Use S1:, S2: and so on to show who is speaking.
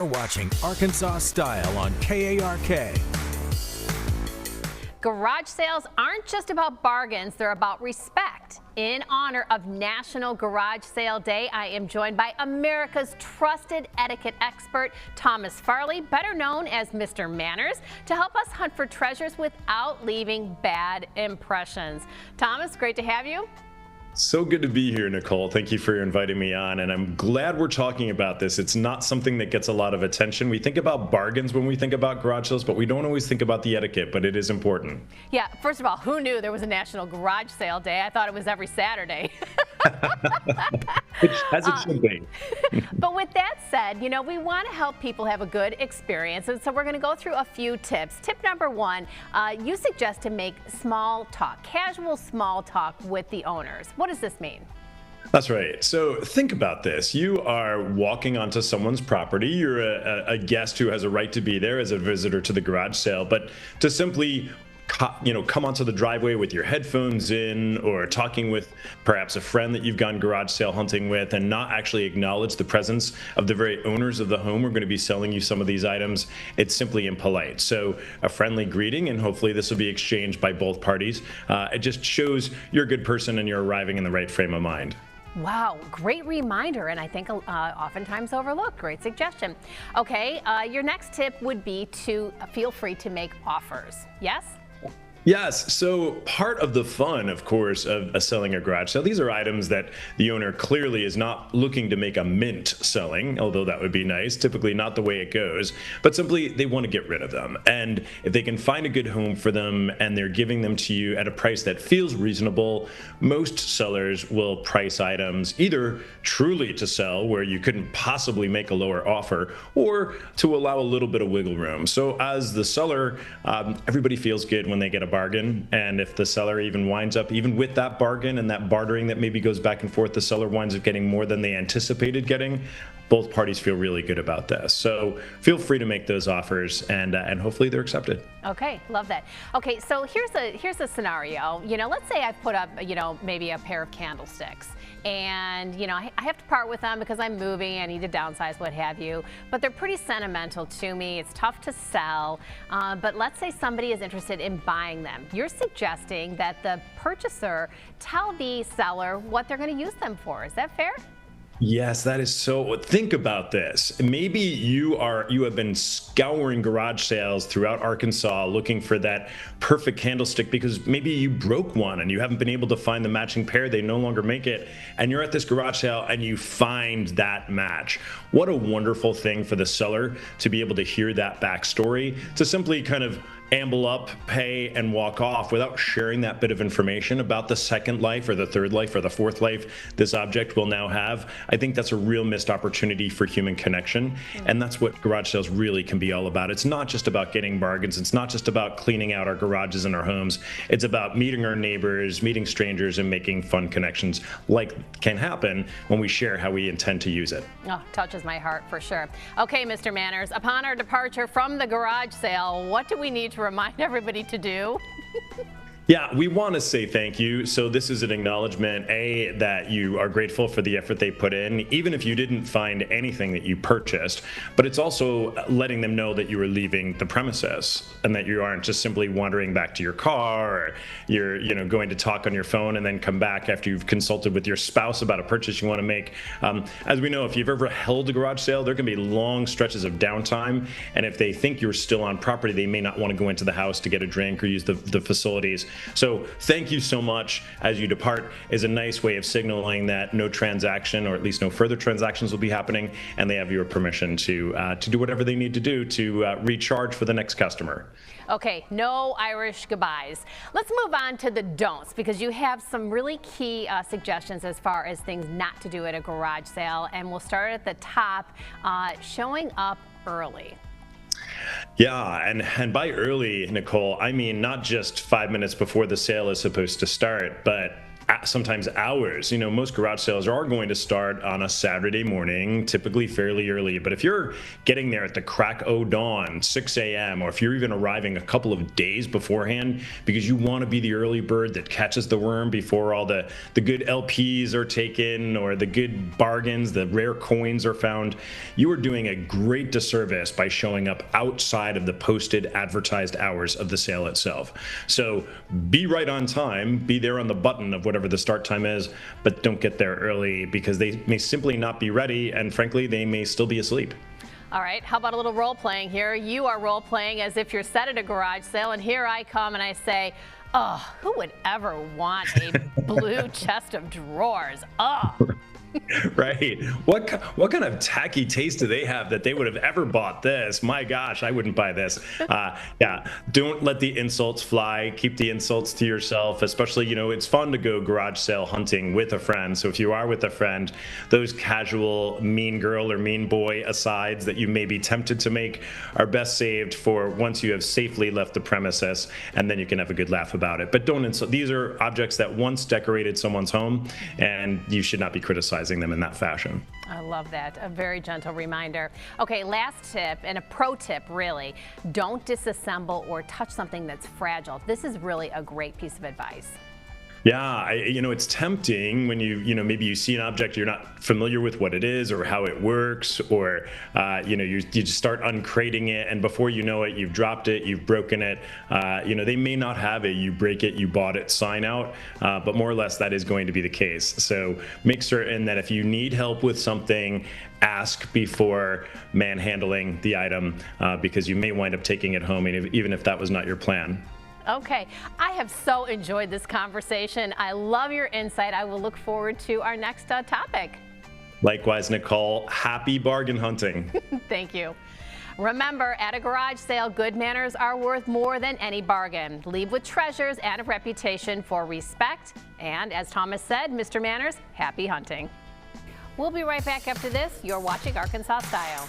S1: You're watching Arkansas Style on KARK.
S2: Garage sales aren't just about bargains, they're about respect. In honor of National Garage Sale Day, I am joined by America's trusted etiquette expert, Thomas Farley, better known as Mr. Manners, to help us hunt for treasures without leaving bad impressions. Thomas, great to have you.
S3: So good to be here, Nicole. Thank you for inviting me on, and I'm glad we're talking about this. It's not something that gets a lot of attention. We think about bargains when we think about garage sales, but we don't always think about the etiquette, but it is important.
S2: Yeah, first of all, who knew there was a National Garage Sale Day? I thought it was every Saturday.
S3: As it should be.
S2: But with that said, you know, we want to help people have a good experience, and so we're going to go through a few tips. Tip number one, you suggest to make small talk, casual small talk with the owners. What does this mean?
S3: That's right. So think about this. You are walking onto someone's property. You're a guest who has a right to be there as a visitor to the garage sale, but to simply come onto the driveway with your headphones in, or talking with perhaps a friend that you've gone garage sale hunting with, and not actually acknowledge the presence of the very owners of the home who are going to be selling you some of these items, it's simply impolite. So a friendly greeting, and hopefully this will be exchanged by both parties. It just shows you're a good person and you're arriving in the right frame of mind.
S2: Wow, great reminder, and I think oftentimes overlooked. Great suggestion. Okay, your next tip would be to feel free to make offers. Yes?
S3: Yes. So part of the fun, of course, of selling a garage sale, these are items that the owner clearly is not looking to make a mint selling, although that would be nice. Typically not the way it goes, but simply they want to get rid of them. And if they can find a good home for them and they're giving them to you at a price that feels reasonable, most sellers will price items either truly to sell, where you couldn't possibly make a lower offer, or to allow a little bit of wiggle room. So as the seller, everybody feels good when they get a bargain, and if the seller even winds up, even with that bargain and that bartering that maybe goes back and forth, the seller winds up getting more than they anticipated getting, both parties feel really good about this. So feel free to make those offers, and hopefully they're accepted.
S2: Okay, love that. Okay, so here's a scenario. You know, let's say I put up, you know, maybe a pair of candlesticks, and you know, I have to part with them because I'm moving, I need to downsize, what have you, but they're pretty sentimental to me. It's tough to sell, but let's say somebody is interested in buying them. You're suggesting that the purchaser tell the seller what they're going to use them for. Is that fair?
S3: Yes, that is so. Think about this. Maybe you have been scouring garage sales throughout Arkansas looking for that perfect candlestick because maybe you broke one and you haven't been able to find the matching pair. They no longer make it. And you're at this garage sale and you find that match. What a wonderful thing for the seller to be able to hear that backstory, to simply kind of amble up, pay, and walk off without sharing that bit of information about the second life or the third life or the fourth life this object will now have. I think that's a real missed opportunity for human connection, and that's what garage sales really can be all about. It's not just about getting bargains. It's not just about cleaning out our garages and our homes. It's about meeting our neighbors, meeting strangers, and making fun connections like can happen when we share how we intend to use it.
S2: Oh, touches my heart for sure. Okay, Mr. Manners, upon our departure from the garage sale, what do we need to remind everybody to do?
S3: Yeah, we want to say thank you. So this is an acknowledgement, A, that you are grateful for the effort they put in, even if you didn't find anything that you purchased. But it's also letting them know that you are leaving the premises and that you aren't just simply wandering back to your car, or you're going to talk on your phone and then come back after you've consulted with your spouse about a purchase you want to make. As we know, if you've ever held a garage sale, there can be long stretches of downtime. And if they think you're still on property, they may not want to go into the house to get a drink or use the facilities. So thank you so much as you depart is a nice way of signaling that no transaction, or at least no further transactions, will be happening, and they have your permission to do whatever they need to do to recharge for the next customer.
S2: Okay, no Irish goodbyes. Let's move on to the don'ts, because you have some really key suggestions as far as things not to do at a garage sale, and we'll start at the top, showing up early.
S3: Yeah, and by early, Nicole, I mean not just 5 minutes before the sale is supposed to start, but sometimes hours. Most garage sales are going to start on a Saturday morning, typically fairly early. But if you're getting there at the crack o' dawn, 6 a.m., or if you're even arriving a couple of days beforehand because you want to be the early bird that catches the worm before all the good LPs are taken or the good bargains, the rare coins are found, you are doing a great disservice by showing up outside of the posted advertised hours of the sale itself. So be right on time, be there on the button of whatever the start time is, but don't get there early because they may simply not be ready, and frankly, they may still be asleep.
S2: All right, how about a little role playing here? You are role playing as if you're set at a garage sale, and here I come and I say, oh, who would ever want a blue chest of drawers? Oh.
S3: Right. What kind of tacky taste do they have that they would have ever bought this? My gosh, I wouldn't buy this. Yeah, don't let the insults fly. Keep the insults to yourself, especially, it's fun to go garage sale hunting with a friend. So if you are with a friend, those casual mean girl or mean boy asides that you may be tempted to make are best saved for once you have safely left the premises, and then you can have a good laugh about it. But don't insult. These are objects that once decorated someone's home, and you should not be criticizing them in that fashion.
S2: I love that. A very gentle reminder. Okay, last tip, and a pro tip really, don't disassemble or touch something that's fragile. This is really a great piece of advice.
S3: Yeah, it's tempting when maybe you see an object, you're not familiar with what it is or how it works, or you just start uncrating it, and before you know it, you've dropped it, you've broken it. They may not have a "you break it, you bought it" sign out, but more or less that is going to be the case. So make certain that if you need help with something, ask before manhandling the item, because you may wind up taking it home, even if that was not your plan.
S2: Okay, I have so enjoyed this conversation. I love your insight. I will look forward to our next topic.
S3: Likewise, Nicole, happy bargain hunting.
S2: Thank you. Remember, at a garage sale, good manners are worth more than any bargain. Leave with treasures and a reputation for respect. And as Thomas said, Mr. Manners, happy hunting. We'll be right back after this. You're watching Arkansas Style.